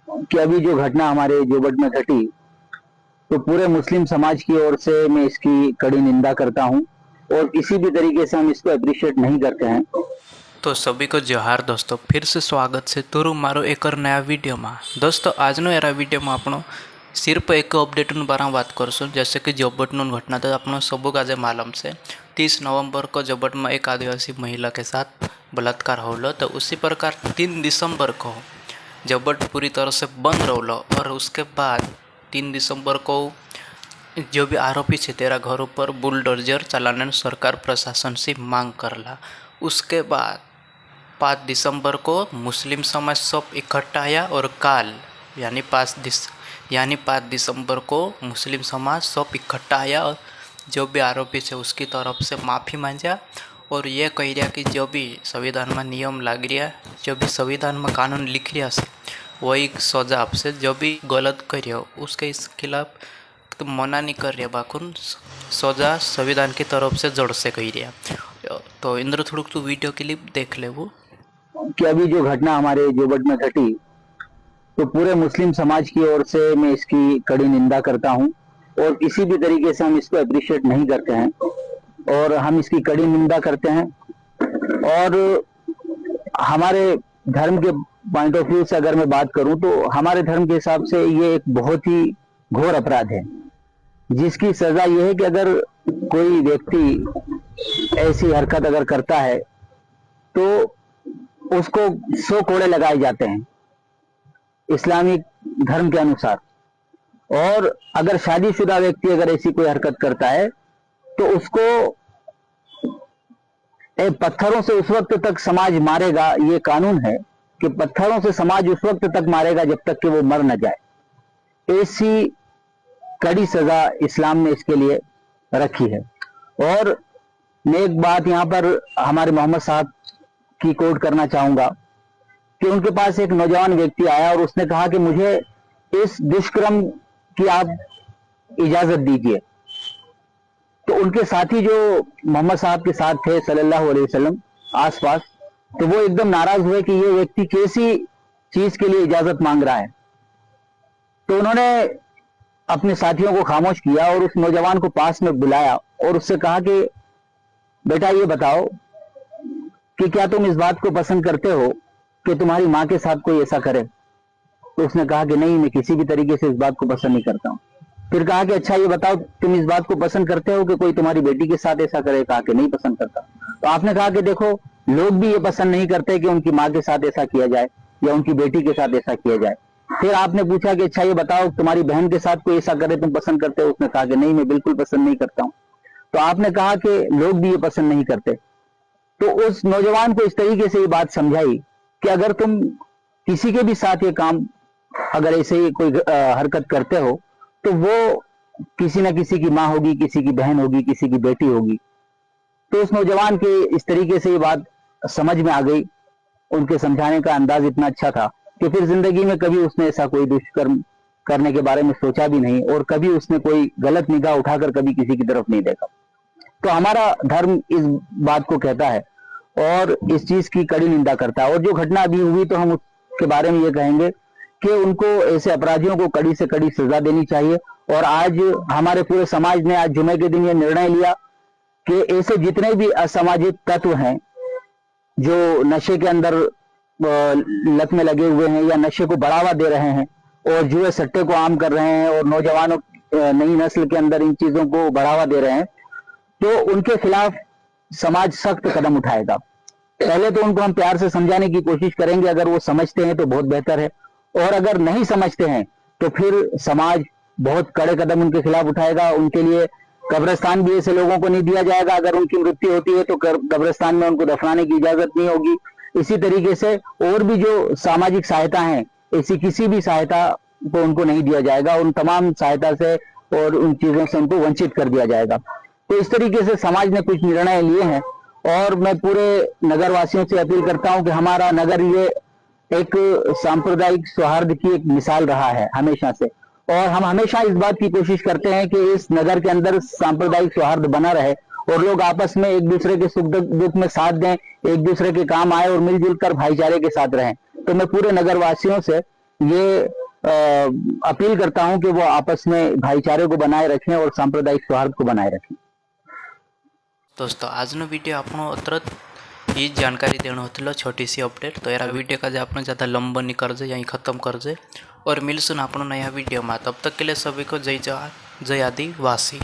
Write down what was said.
कि अभी जो घटना हमारे जोबट में घटी, तो पूरे मुस्लिम समाज की ओर से मैं इसकी कड़ी निंदा करता हूं और किसी भी तरीके से हम इसको अप्रिशिएट नहीं करते हैं। तो सभी को जोहार दोस्तों, फिर से स्वागत है तोरू मारो एक और नया वीडियो में। दोस्तों આજનો એરા वीडियो में આપણો सिर्फ एक अपडेट बारे बात करसूँ। जैसे कि जोबट घटना तो अपनों सबको आज मालूम से 30 नवंबर को जोबट में एक आदिवासी महिला के साथ बलात्कार होलो। तो उसी प्रकार 3 दिसंबर को जोबट पूरी तरह से बंद रहो और उसके बाद 3 दिसंबर को जो भी आरोपी है तेरा घर पर बुलडोजर चलाने सरकार प्रशासन से मांग करला। उसके बाद 5 दिसंबर को मुस्लिम समाज सब इकट्ठा आया और काल यानी 5 दिसंबर को मुस्लिम समाज सब इकट्ठा आया और जो भी आरोपी है उसकी तरफ से माफ़ी मांगा और ये कह रहा कि जो भी संविधान में नियम लाग रहा, जो भी संविधान में कानून लिख रहा है वही सजा आपसे, जो भी गलत करियो उसके खिलाफ तो मना नहीं कर रहा, बाकुन सजा संविधान की तरफ से जड़ से कह रहा। तो इंद्र थोड़क तू वीडियो क्लिप देख ले। वो कि अभी जो घटना हमारे जोबट में घटी, तो पूरे मुस्लिम समाज की ओर से मैं इसकी कड़ी निंदा करता हूं और किसी भी तरीके से हम इसको अप्रिशिएट नहीं करते हैं और हम इसकी कड़ी निंदा करते हैं। और हमारे धर्म के पॉइंट ऑफ व्यू से अगर मैं बात करूं तो हमारे धर्म के हिसाब से ये एक बहुत ही घोर अपराध है, जिसकी सजा यह है कि अगर कोई व्यक्ति ऐसी हरकत अगर करता है तो उसको 100 कोड़े लगाए जाते हैं इस्लामिक धर्म के अनुसार। और अगर शादीशुदा व्यक्ति अगर ऐसी कोई हरकत करता है तो उसको पत्थरों से उस वक्त तक समाज मारेगा। ये कानून है कि पत्थरों से समाज उस वक्त तक मारेगा जब तक कि वो मर न जाए। ऐसी कड़ी सजा इस्लाम ने इसके लिए रखी है। और मैं एक बात यहां पर हमारे मोहम्मद साहब की कोट करना चाहूंगा कि उनके पास एक नौजवान व्यक्ति आया और उसने कहा कि मुझे इस दुष्कर्म की आप इजाजत दीजिए। तो उनके साथी जो मोहम्मद साहब के साथ थे सल्लल्लाहु अलैहि वसल्लम आसपास, तो वो एकदम नाराज हुए कि ये व्यक्ति कैसी चीज के लिए इजाजत मांग रहा है। तो उन्होंने अपने साथियों को खामोश किया और उस नौजवान को पास में बुलाया और उससे कहा कि बेटा ये बताओ कि क्या तुम इस बात को पसंद करते हो कि तुम्हारी मां के साथ कोई ऐसा करे। तो उसने कहा कि नहीं, मैं किसी भी तरीके से इस बात को पसंद नहीं करता हूं। फिर कहा कि अच्छा ये बताओ तुम इस बात को पसंद करते हो कि कोई तुम्हारी बेटी के साथ ऐसा करे। कहा कि नहीं पसंद करता। तो आपने कहा कि देखो लोग भी ये पसंद नहीं करते कि उनकी मां के साथ ऐसा किया जाए या उनकी बेटी के साथ ऐसा किया जाए। फिर आपने पूछा कि अच्छा ये बताओ तुम्हारी बहन के साथ कोई ऐसा करे तुम पसंद करते हो। उसने कहा कि नहीं, मैं बिल्कुल पसंद नहीं करता हूं। तो आपने कहा कि लोग भी ये पसंद नहीं करते। तो उस नौजवान को इस तरीके से ये बात समझाई कि अगर तुम किसी के भी साथ ये काम अगर ऐसे ही कोई हरकत करते हो तो वो किसी ना किसी की मां होगी, किसी की बहन होगी, किसी की बेटी होगी। तो उस नौजवान के इस तरीके से ये बात समझ में आ गई, उनके समझाने का अंदाज इतना अच्छा था कि फिर जिंदगी में कभी उसने ऐसा कोई दुष्कर्म करने के बारे में सोचा भी नहीं और कभी उसने कोई गलत निगाह उठाकर कभी किसी की तरफ नहीं देखा। तो हमारा धर्म इस बात को कहता है और इस चीज की कड़ी निंदा करता है। और जो घटना अभी हुई तो हम उसके बारे में ये कहेंगे कि उनको ऐसे अपराधियों को कड़ी से कड़ी सजा देनी चाहिए। और आज हमारे पूरे समाज ने आज जुमे के दिन ये निर्णय लिया कि ऐसे जितने भी असामाजिक तत्व हैं जो नशे के अंदर लत में लगे हुए हैं या नशे को बढ़ावा दे रहे हैं और जुए सट्टे को आम कर रहे हैं और नौजवानों नई नस्ल के अंदर इन चीजों को बढ़ावा दे रहे हैं, तो उनके खिलाफ समाज सख्त कदम उठाएगा। पहले तो उनको हम प्यार से समझाने की कोशिश करेंगे, अगर वो समझते हैं तो बहुत बेहतर है, और अगर नहीं समझते हैं तो फिर समाज बहुत कड़े कदम उनके खिलाफ उठाएगा। उनके लिए कब्रिस्तान भी ऐसे लोगों को नहीं दिया जाएगा। अगर उनकी मृत्यु होती है तो कब्रिस्तान में उनको दफनाने की इजाजत नहीं होगी। इसी तरीके से और भी जो सामाजिक सहायता है, ऐसी किसी भी सहायता को उनको नहीं दिया जाएगा। उन तमाम सहायता से और उन चीजों से उनको वंचित कर दिया जाएगा। तो इस तरीके से समाज ने कुछ निर्णय लिए हैं और मैं पूरे नगर वासियों से अपील करता हूं कि हमारा नगर ये एक सांप्रदायिक सौहार्द की एक मिसाल रहा है हमेशा से, और हम हमेशा इस बात की कोशिश करते हैं कि इस नगर के अंदर सांप्रदायिक सौहार्द बना रहे और लोग आपस में एक दूसरे के सुख दुख में साथ दें, एक दूसरे के काम आए और मिलजुल कर भाईचारे के साथ रहें। तो मैं पूरे नगर वासियों से ये अपील करता हूं कि वो आपस में भाईचारे को बनाए रखें और सांप्रदायिक सौहार्द को बनाए रखें। दोस्तों आजनो वीडियो आपनो अत्र ये जानकारी देना होता छोटी सी अपडेट। तो यार वीडियो का आपने ज़्यादा लंबा नहीं कर दे, यहीं ख़त्म कर दे और मिलसूँ आपनो नया वीडियो में। तब तक के लिए सभी को जय जवान जय आदिवासी।